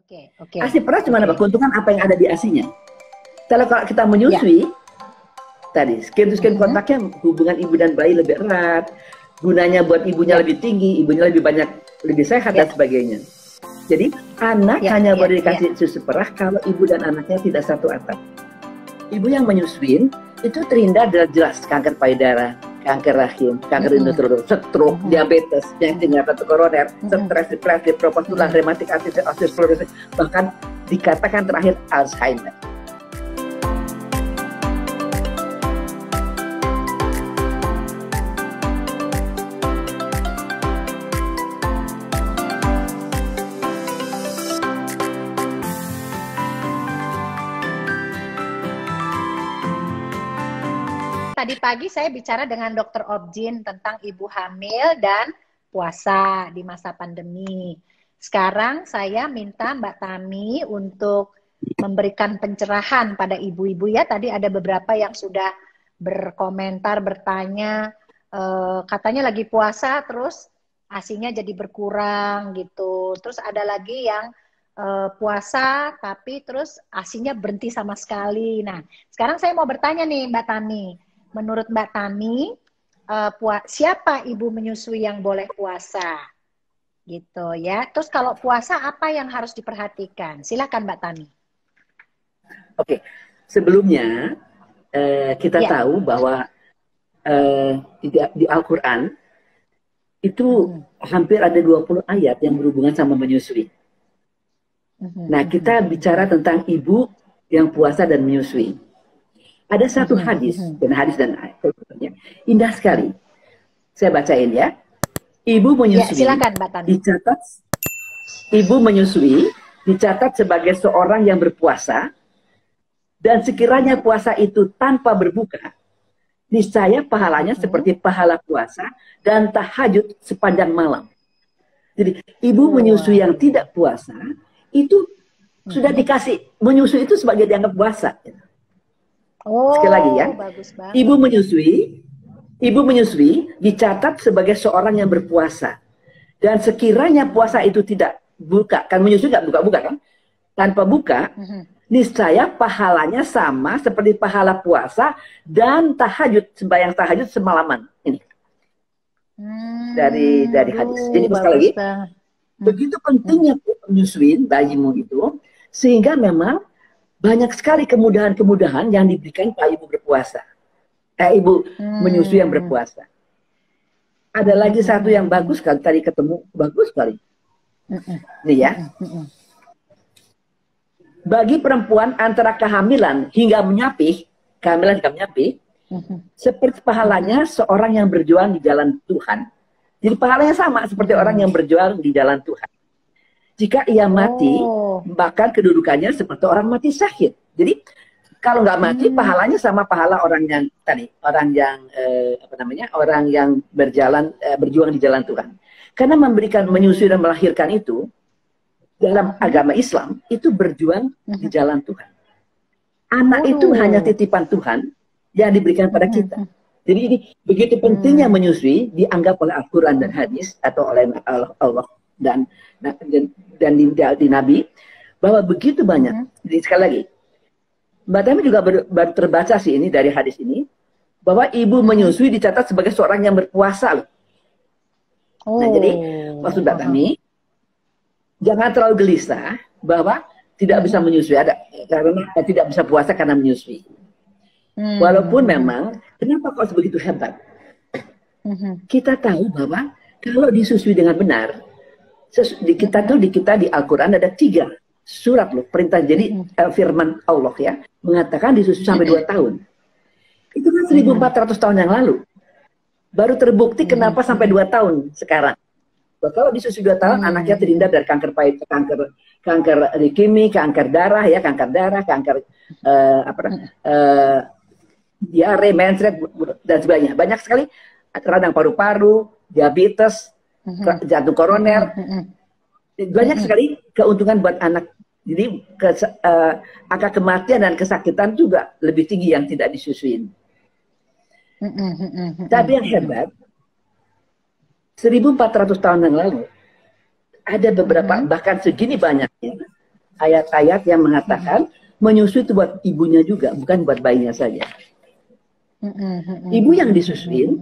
Oke. ASI peras cuma apa? Keuntungan apa yang ada di ASInya. Kalau kita menyusui, tadi skin kontaknya hubungan ibu dan bayi lebih erat, gunanya buat ibunya lebih tinggi, ibunya lebih banyak, lebih sehat dan sebagainya. Jadi anak hanya boleh dikasih susu perah kalau ibu dan anaknya tidak satu atap. Ibu yang menyusuin itu terhindar dari jelas kanker payudara, kanker rahim, kanker endometrium, stroke, diabetes, jantung koroner, stres, depresi, propos tulang, rematik, arteritis, bahkan dikatakan terakhir Alzheimer. Tadi pagi saya bicara dengan Dokter Objin tentang ibu hamil dan puasa di masa pandemi. Sekarang saya minta Mbak Tami untuk memberikan pencerahan pada ibu-ibu ya. Tadi ada beberapa yang sudah berkomentar, bertanya, katanya lagi puasa terus ASINya jadi berkurang gitu. Terus ada lagi yang puasa tapi terus ASINya berhenti sama sekali. Nah, sekarang saya mau bertanya nih Mbak Tami. Menurut Mbak Tami, siapa ibu menyusui yang boleh puasa? Gitu ya. Terus kalau puasa apa yang harus diperhatikan? Silakan Mbak Tami. Oke, sebelumnya kita tahu bahwa di Al-Quran itu hampir ada 20 ayat yang berhubungan sama menyusui. Nah, kita bicara tentang ibu yang puasa dan menyusui. Ada satu hadis dan indah sekali. Saya bacain ya. Ibu menyusui. Silakan Mbak Tami. Dicatat. Ibu menyusui dicatat sebagai seorang yang berpuasa, dan sekiranya puasa itu tanpa berbuka, niscaya pahalanya seperti pahala puasa dan tahajud sepanjang malam. Jadi ibu menyusui yang tidak puasa itu sudah dikasih, menyusui itu sebagai dianggap puasa. Sekali lagi ya, ibu menyusui dicatat sebagai seorang yang berpuasa, dan sekiranya puasa itu tidak buka, kan menyusui nggak buka-buka kan, tanpa buka, niscaya pahalanya sama seperti pahala puasa dan tahajud, sembahyang tahajud semalaman. Ini dari hadis. Jadi sekali lagi, begitu pentingnya menyusuin bayimu itu, sehingga memang banyak sekali kemudahan-kemudahan yang diberikan pada ibu berpuasa. Ibu menyusui yang berpuasa. Ada lagi satu yang bagus sekali, tadi ketemu, bagus sekali. Nih ya. Bagi perempuan antara kehamilan hingga menyapih, kehamilan hingga menyapih, seperti pahalanya seorang yang berjuang di jalan Tuhan. Jadi pahalanya sama seperti orang yang berjuang di jalan Tuhan. Jika ia mati, bahkan kedudukannya seperti orang mati syahid. Jadi kalau nggak mati, pahalanya sama pahala orang yang tadi, orang yang orang yang berjuang di jalan Tuhan. Karena memberikan, menyusui dan melahirkan itu dalam agama Islam itu berjuang di jalan Tuhan. Anak itu hanya titipan Tuhan yang diberikan pada kita. Jadi ini begitu pentingnya menyusui, dianggap oleh Al-Quran dan hadis atau oleh Allah dan di Nabi, bahwa begitu banyak. Jadi sekali lagi, Mbak Tami juga baru terbaca sih ini dari hadis ini, bahwa ibu menyusui dicatat sebagai seorang yang berpuasa loh. Nah jadi maksud Mbak Tami, jangan terlalu gelisah bahwa tidak bisa menyusui, karena tidak bisa puasa karena menyusui. Walaupun memang, kenapa kok sebegitu hebat? Kita tahu bahwa kalau disusui dengan benar, kita di Al-Quran ada 3 surat loh perintah. Jadi firman Allah ya mengatakan disusui sampai 2 tahun. Itu kan 1400 tahun yang lalu. Baru terbukti kenapa sampai 2 tahun sekarang. Kalau disusui 2 tahun, anaknya terhindar dari kanker payudara, kanker leukemia, kanker darah, kanker diare, mensret dan sebagainya. Banyak sekali, radang paru-paru, diabetes, jantung koroner, banyak sekali keuntungan buat anak. Jadi angka kematian dan kesakitan juga lebih tinggi yang tidak disusuin. Tapi yang hebat, 1400 tahun yang lalu ada beberapa, bahkan segini banyaknya ayat-ayat yang mengatakan menyusui itu buat ibunya juga, bukan buat bayinya saja. Ibu yang disusuin,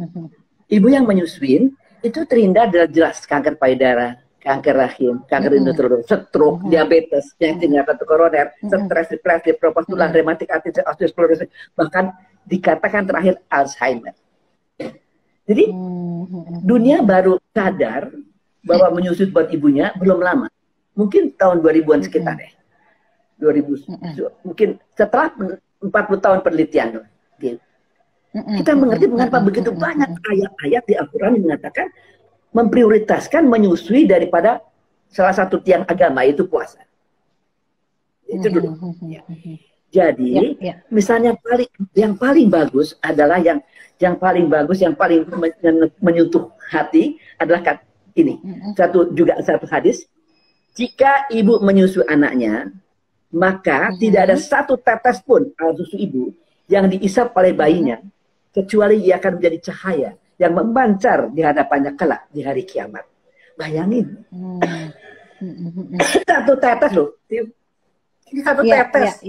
ibu yang menyusuin itu terhindar dari jelas kanker payudara, kanker rahim, kanker endometrium, stroke, diabetes, penyakit jantung koroner, stres, depresi, propos tulang, rematik artritis, osteosklerosis, bahkan dikatakan terakhir Alzheimer. Jadi dunia baru sadar bahwa menyusui buat ibunya belum lama. Mungkin tahun 2000-an sekitar ya. 2000, mungkin setelah 40 tahun penelitian. Gitu. Kita mengerti mengapa begitu banyak ayat-ayat di Al-Quran yang mengatakan memprioritaskan menyusui daripada salah satu tiang agama, itu puasa. Itu dulu. Ya. Jadi, misalnya yang paling bagus adalah yang paling bagus, yang paling menyentuh hati adalah ini. Satu hadis, jika ibu menyusui anaknya, maka tidak ada satu tetes pun air susu ibu yang diisap oleh bayinya, kecuali ia akan menjadi cahaya yang memancar di hadapannya kelak di hari kiamat. Bayangin. Satu tetes loh. Ini satu tetes.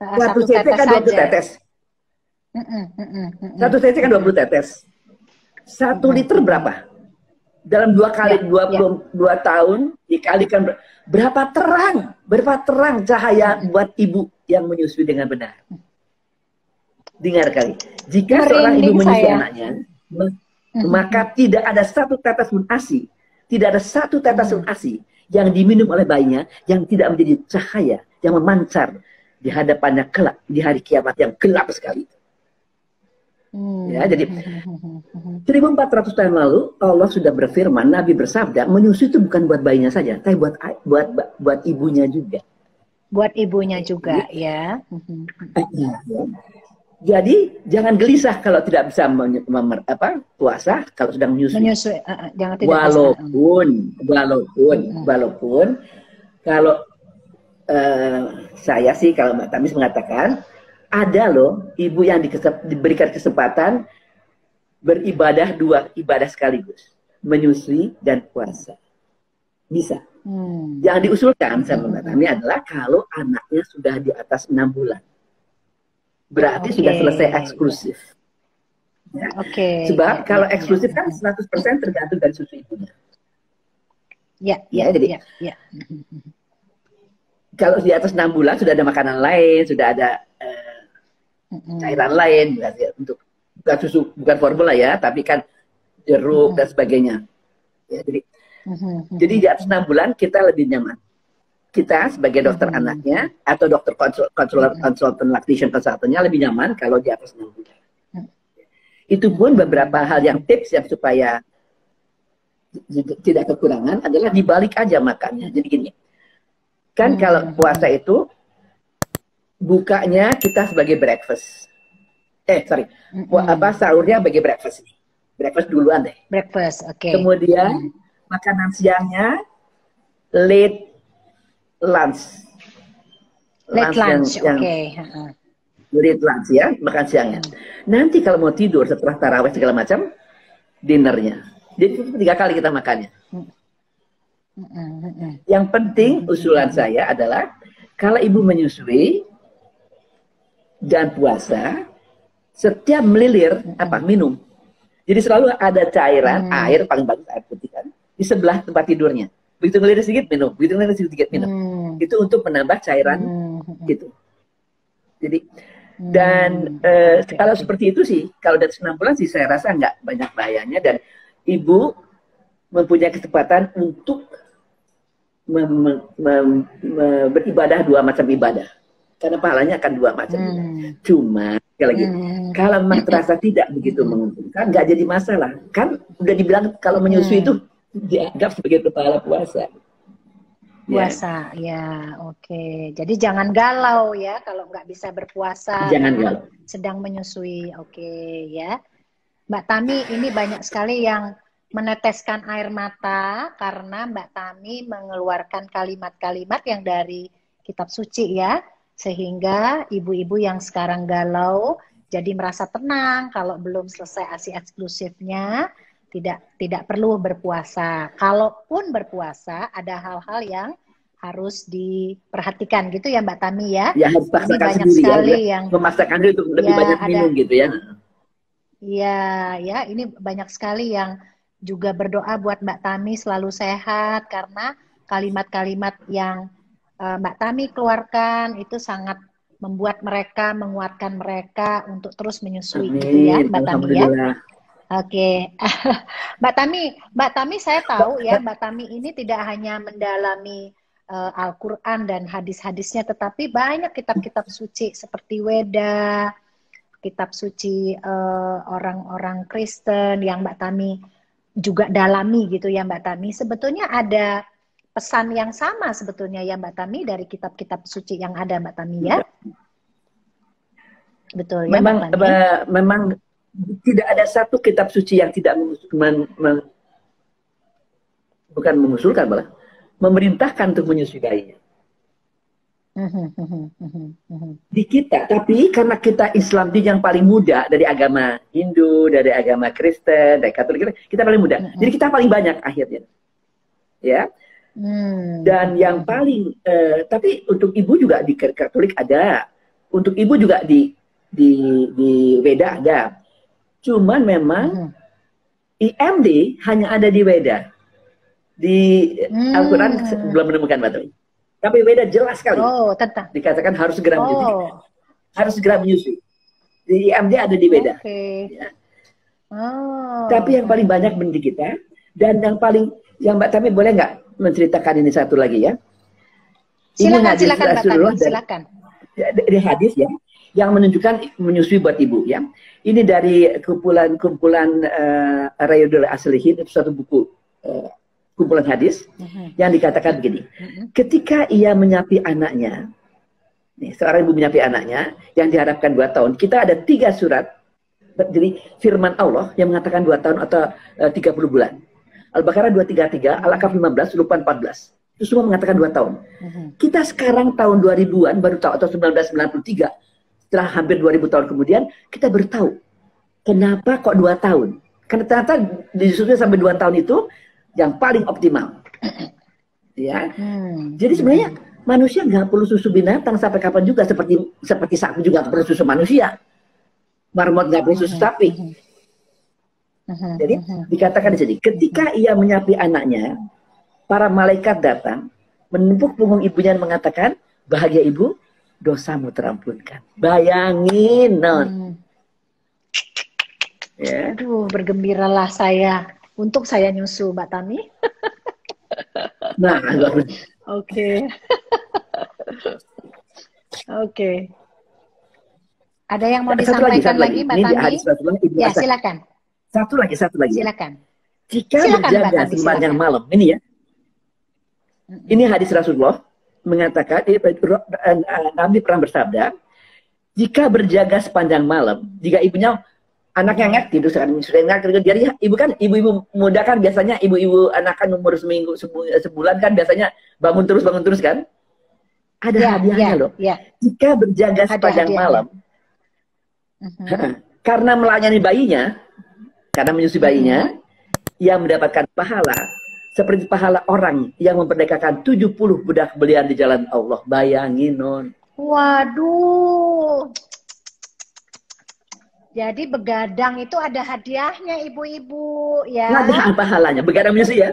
Satu cc kan 20 tetes. Satu cc kan 20 tetes. 1 liter berapa? Dalam 2 kali 22 tahun dikalikan berapa terang cahaya buat ibu yang menyusui dengan benar. Dengar kali. Jika seorang ibu menyusui anaknya, maka tidak ada satu tetes pun ASI, tidak ada satu tetes pun ASI yang diminum oleh bayinya yang tidak menjadi cahaya yang memancar di hadapannya kelak di hari kiamat yang gelap sekali. Ya, jadi 1400 tahun lalu Allah sudah berfirman, Nabi bersabda, menyusui itu bukan buat bayinya saja, tapi buat ibunya juga. Buat ibunya juga, ya. Jadi jangan gelisah kalau tidak bisa puasa kalau sedang menyusui. Jangan tidak walaupun kalau saya sih, kalau Mbak Tamis mengatakan ada loh ibu yang diberikan kesempatan beribadah 2 ibadah sekaligus, menyusui dan puasa. Bisa. Yang diusulkan sama Mbak Tami adalah kalau anaknya sudah di atas 6 bulan. Berarti sudah selesai eksklusif. Ya. Sebab kalau eksklusif kan 100% tergantung dari susu ibunya. Jadi kalau di atas 6 bulan sudah ada makanan lain, sudah ada cairan lain, untuk bukan susu, bukan formula ya, tapi kan jeruk dan sebagainya. Ya, jadi di atas 6 bulan kita lebih nyaman. Kita sebagai dokter anaknya atau dokter konsultan lactation consultantnya lebih nyaman kalau di atas 6 bulan. Itu pun beberapa hal yang tips yang supaya tidak kekurangan adalah dibalik aja makannya. Jadi gini, kan kalau puasa itu bukanya kita sebagai breakfast. Sahurnya sebagai breakfast. Breakfast duluan deh. Breakfast, Kemudian makanan siangnya late lunch. Late lunch, Late lunch ya, makan siangnya. Nanti kalau mau tidur setelah tarawih segala macam, dinnernya. Jadi itu 3 kali kita makannya. Yang penting usulan saya adalah kalau ibu menyusui dan puasa, setiap melilir minum. Jadi selalu ada cairan air, paling bagus air putih kan, di sebelah tempat tidurnya. Begitu melirir sedikit minum, begitu melirir sedikit minum. Itu untuk menambah cairan gitu. Jadi kalau seperti itu sih, kalau dari 6 bulan sih saya rasa nggak banyak bahayanya, dan ibu mempunyai kesempatan untuk beribadah 2 macam ibadah. Karena pahalanya akan 2 macam. Cuma sekali lagi, kalau memang terasa tidak begitu menguntungkan, nggak jadi masalah. Kan udah dibilang kalau menyusui itu dianggap sebagai pahala puasa. Puasa, Jadi jangan galau ya kalau nggak bisa berpuasa. Jangan galau. Sedang menyusui, ya. Mbak Tami, ini banyak sekali yang meneteskan air mata karena Mbak Tami mengeluarkan kalimat-kalimat yang dari kitab suci ya. Sehingga ibu-ibu yang sekarang galau jadi merasa tenang kalau belum selesai ASI eksklusifnya, tidak perlu berpuasa. Kalaupun berpuasa, ada hal-hal yang harus diperhatikan gitu ya Mbak Tami ya. Ya harus Ini paksakan banyak sendiri sekali ya, yang memaksakan diri untuk lebih ya banyak minum gitu ya. Iya, ya, ini banyak sekali yang juga berdoa buat Mbak Tami selalu sehat karena kalimat-kalimat yang Mbak Tami keluarkan itu sangat membuat mereka, menguatkan mereka untuk terus menyusui gitu ya, Amin, Mbak Tami ya. alhamdulillah. Oke, Mbak Tami, saya tahu ya, Mbak Tami ini tidak hanya mendalami Al-Quran dan hadis-hadisnya, tetapi banyak kitab-kitab suci seperti Weda, kitab suci orang-orang Kristen yang Mbak Tami juga dalami gitu ya Mbak Tami. Sebetulnya ada pesan yang sama sebetulnya ya Mbak Tami dari kitab-kitab suci yang ada Mbak Tami ya. Betul ya Memang, Mbak Tami? memang tidak ada satu kitab suci yang tidak bukan mengusulkan, malah memerintahkan untuk menyusui bayinya. Di kita, tapi karena kita Islam di yang paling muda dari agama Hindu, dari agama Kristen, dari Katolik, kita paling muda. Jadi kita paling banyak akhirnya, ya. Dan yang paling, tapi untuk ibu juga di Katolik ada, untuk ibu juga di Weda ada. Cuman memang IMD hanya ada di Weda, di Al-Quran belum menemukan batu. Tapi Weda jelas sekali. Oh, tentang. Dikatakan harus segera menyusui. Harus segera menyusui. Di IMD ada di Weda. Ya. Tapi yang paling banyak mendidik kita, dan yang Mbak Tami boleh nggak menceritakan ini satu lagi ya? Silakan, silakan Mbak Tami, silakan. Dari hadis ya, yang menunjukkan menyusui buat ibu ya. Ini dari kumpulan Riyadhul Shalihin, itu satu buku kumpulan hadis yang dikatakan begini, ketika ia menyapi anaknya, nih, seorang ibu menyapi anaknya yang diharapkan 2 tahun, kita ada 3 surat, jadi firman Allah yang mengatakan 2 tahun atau 30 bulan. Al-Baqarah 233, Al-Ahqaf 15, Luqman 14. Itu semua mengatakan 2 tahun. Kita sekarang tahun 2000-an baru tahu, atau 1993, setelah hampir 2000 tahun kemudian, kita bertahu kenapa kok 2 tahun. Karena ternyata disusui sampai 2 tahun itu yang paling optimal, ya. Jadi sebenarnya manusia nggak perlu susu binatang sampai kapan juga, seperti sapi juga nggak perlu susu manusia, marmot nggak perlu susu sapi. Jadi dikatakan di sini, ketika ia menyapi anaknya, para malaikat datang, menepuk punggung ibunya dan mengatakan, bahagia ibu, dosamu terampunkan. Bayangin, non. Ya. Aduh, bergembiralah saya. Untuk saya nyusu, Mbak Tami. Nah, oke. Oke. Ada yang mau disampaikan lagi, Mbak Tami? Ya, silakan. Satu lagi. Silakan. Jika berjaga sepanjang malam, ini ya. Ini hadis Rasulullah mengatakan, Nabi pernah bersabda, jika berjaga sepanjang malam, jika ibunya anaknya nggak tidur jadi ibu-ibu muda kan biasanya ibu-ibu anak kan umur sebulan kan biasanya bangun terus kan, ada hadiahnya loh. Jika berjaga sepanjang malam karena melayani bayinya, karena menyusui bayinya, ia mendapatkan pahala seperti pahala orang yang memperdekakan 70 budak belian di jalan Allah. Bayangin, non. Waduh. Jadi begadang itu ada hadiahnya ibu-ibu ya. Ada pahalanya, begadang menyusui ya.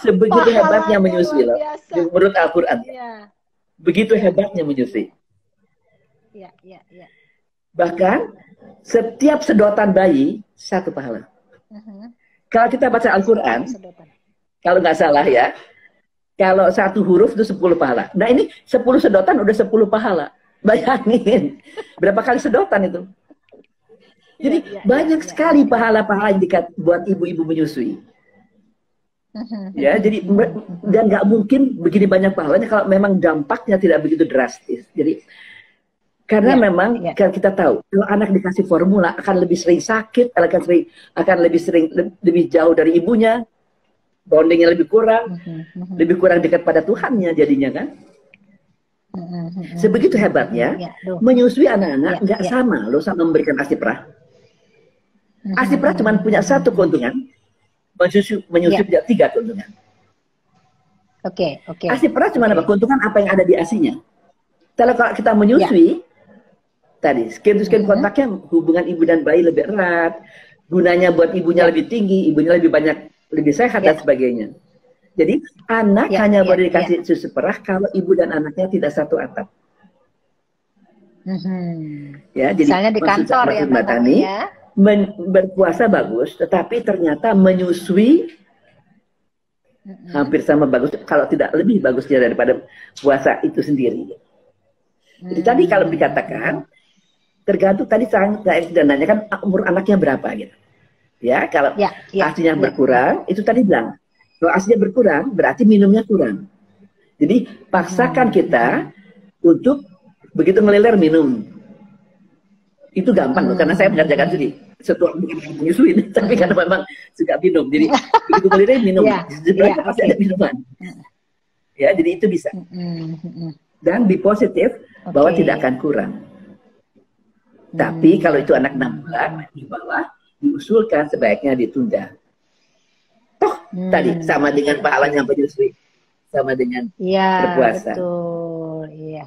Sebegitu hebatnya menyusui loh. Menurut Al-Quran. Ya. Begitu hebatnya menyusui. Ya. Bahkan setiap sedotan bayi 1 pahala. Kalau kita baca Al-Quran, kalau nggak salah ya, kalau 1 huruf itu 10 pahala. Nah ini 10 sedotan udah 10 pahala. Bayangin berapa kali sedotan itu. Jadi banyak sekali pahala-pahala yang buat ibu-ibu menyusui. Ya, jadi dan nggak mungkin begini banyak pahalanya kalau memang dampaknya tidak begitu drastis. Jadi karena memang kita tahu kalau anak dikasih formula akan lebih sering sakit, akan lebih jauh dari ibunya, bondingnya lebih kurang dekat pada Tuhannya jadinya kan. Sebegitu hebatnya menyusui anak-anak nggak sama loh sama memberikan asiprah. Asiprah cuma punya 1 keuntungan, menyusui punya 3 keuntungan. Oke. ASI peras cuma apa? Keuntungan apa yang ada di ASInya. Kalau kita menyusui, tadi skin to skin kontaknya hubungan ibu dan bayi lebih erat, gunanya buat ibunya lebih tinggi, ibunya lebih banyak, lebih sehat dan sebagainya. Jadi anak hanya boleh dikasih susu perah kalau ibu dan anaknya tidak satu atap. Ya, jadi misalnya di kantor ya Mbak Tami ya. Berpuasa bagus, tetapi ternyata menyusui hampir sama bagus, kalau tidak lebih bagusnya daripada puasa itu sendiri. Jadi tadi kalau dikatakan tergantung tadi saya sudah nanya kan umur anaknya berapa gitu. Ya, kalau ASINya berkurang, itu tadi bilang kalau ASINya berkurang berarti minumnya kurang. Jadi paksakan kita untuk begitu ngeliler minum. Itu gampang loh, karena saya mengerjakan sendiri. Setelah menyusuin, tapi karena memang suka minum, jadi begitu ngeliler minum. Sebenarnya pasti ada minuman. Ya, jadi itu bisa. Dan be positif bahwa tidak akan kurang. Tapi kalau itu anak 6 bulan di bawah, diusulkan sebaiknya ditunda. Toh tadi sama dengan pahalanya menyusui, sama dengan berpuasa. Betul, iya.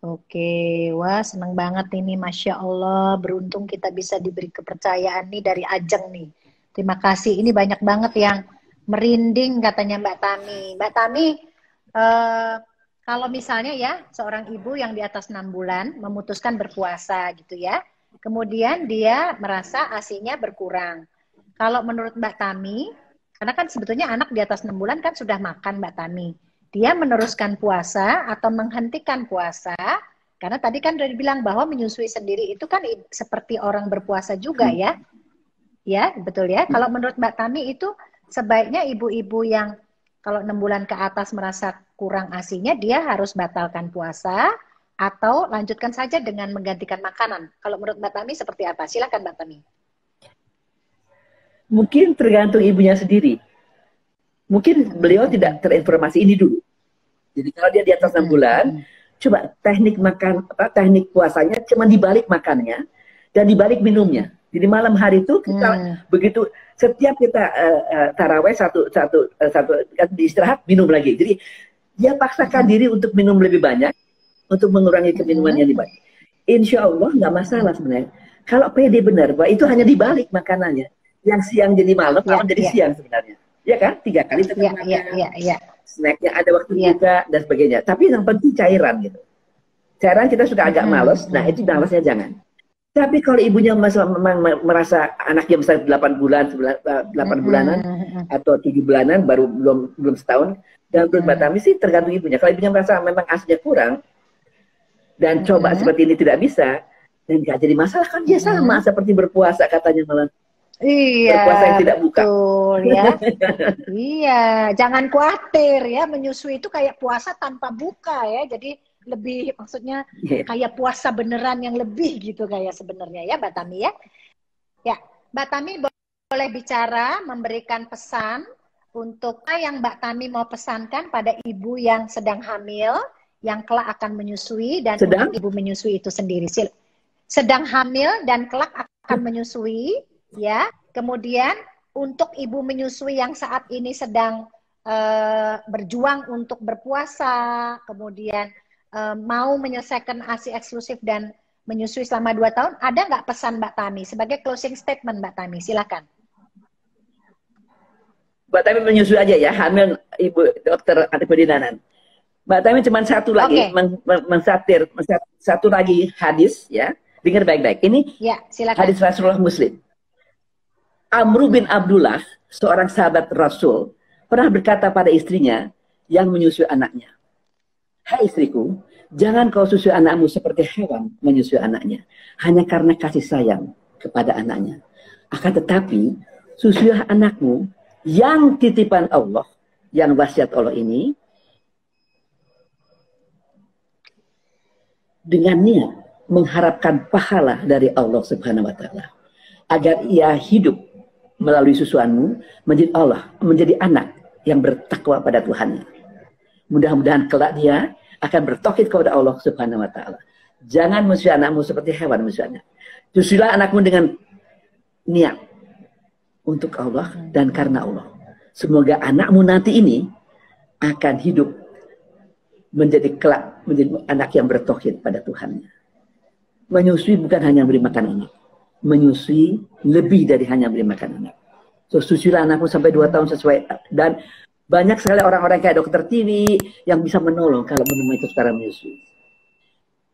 Oke, wah seneng banget ini, Masya Allah, beruntung kita bisa diberi kepercayaan nih dari Ajeng nih. Terima kasih, ini banyak banget yang merinding katanya Mbak Tami. Mbak Tami, kalau misalnya ya seorang ibu yang di atas 6 bulan memutuskan berpuasa gitu ya, kemudian dia merasa ASINya berkurang. Kalau menurut Mbak Tami, karena kan sebetulnya anak di atas 6 bulan kan sudah makan Mbak Tami, dia meneruskan puasa atau menghentikan puasa, karena tadi kan sudah dibilang bahwa menyusui sendiri itu kan seperti orang berpuasa juga ya. Ya, betul ya. Kalau menurut Mbak Tami itu sebaiknya ibu-ibu yang kalau 6 bulan ke atas merasa kurang ASINya, dia harus batalkan puasa atau lanjutkan saja dengan menggantikan makanan. Kalau menurut Mbak Tami seperti apa? Silakan Mbak Tami. Mungkin tergantung ibunya sendiri. Mungkin beliau tidak terinformasi ini dulu. Jadi kalau dia di atas 6 bulan, coba teknik makan, teknik puasanya cuma dibalik makannya dan dibalik minumnya. Jadi malam hari itu kita begitu setiap kita taraweh satu istirahat minum lagi. Jadi dia paksakan diri untuk minum lebih banyak, untuk mengurangi keminuman yang lebih banyak. Insya Allah nggak masalah sebenarnya. Kalau pede benar bahwa itu hanya dibalik makanannya, yang siang jadi malam, malam jadi siang sebenarnya. Ya kan, 3 kali tetap makan. Snacknya ada waktu juga dan sebagainya. Tapi yang penting cairan gitu. Cairan kita suka agak males, nah itu malasnya jangan. Tapi kalau ibunya memang merasa anaknya besar 8 bulan, 8 bulanan atau 7 bulanan, baru belum setahun, dan menurut Mbak Tami sih tergantung ibunya. Kalau ibunya merasa memang ASINya kurang dan coba seperti ini tidak bisa, dan nggak jadi masalah kan dia sama seperti berpuasa katanya malah. Iya, berpuasa yang tidak buka. Betul ya. Iya, jangan khawatir ya, menyusui itu kayak puasa tanpa buka ya. Jadi lebih maksudnya kayak puasa beneran yang lebih gitu kayak sebenarnya ya Mbak Tami ya. Ya, Mbak Tami boleh bicara, memberikan pesan untuk apa yang Mbak Tami mau pesankan pada ibu yang sedang hamil, yang kelak akan menyusui dan untuk ibu menyusui itu sendiri. Sedang hamil dan kelak akan menyusui. Ya, kemudian untuk ibu menyusui yang saat ini sedang berjuang untuk berpuasa, kemudian mau menyelesaikan ASI eksklusif dan menyusui selama 2 tahun, ada nggak pesan Mbak Tami sebagai closing statement Mbak Tami? Silakan. Mbak Tami menyusui aja ya, hamil Ibu Dokter Arifudin Nanan. Mbak Tami cuma satu lagi, satu lagi hadis ya, dengar baik-baik. Ini hadis Rasulullah Muslim. Amru bin Abdullah, seorang sahabat Rasul, pernah berkata pada istrinya yang menyusui anaknya, "Hai istriku, jangan kau susui anakmu seperti hewan menyusui anaknya, hanya karena kasih sayang kepada anaknya. Akan tetapi, susuilah anakmu yang titipan Allah, yang wasiat Allah ini, dengan niat mengharapkan pahala dari Allah Subhanahu wa Ta'ala, agar ia hidup melalui susuanmu menjadi anak yang bertakwa pada Tuhannya. Mudah-mudahan kelak dia akan bertauhid kepada Allah Subhanahu wa Ta'ala. Jangan menyusui anakmu seperti hewan menyusuinya. Susuilah anakmu dengan niat untuk Allah dan karena Allah. Semoga anakmu nanti ini akan hidup menjadi kelak menjadi anak yang bertauhid pada Tuhan. Menyusui bukan hanya beri makan anak, menyusui lebih dari hanya beri makan anak. So, susuilah anakmu sampai 2 tahun sesuai, dan banyak sekali orang-orang kayak dokter TV yang bisa menolong kalau menemui itu secara menyusui.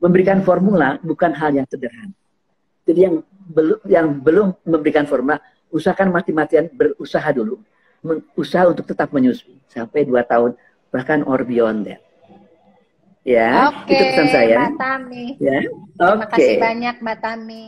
Memberikan formula bukan hal yang sederhana. Jadi yang belum memberikan formula, usahakan mati-matian berusaha dulu, usaha untuk tetap menyusui sampai 2 tahun bahkan or beyond that. Ya, Oke, itu pesan saya. Mbak Tami. Ya, Terima kasih oke. banyak Mbak Tami.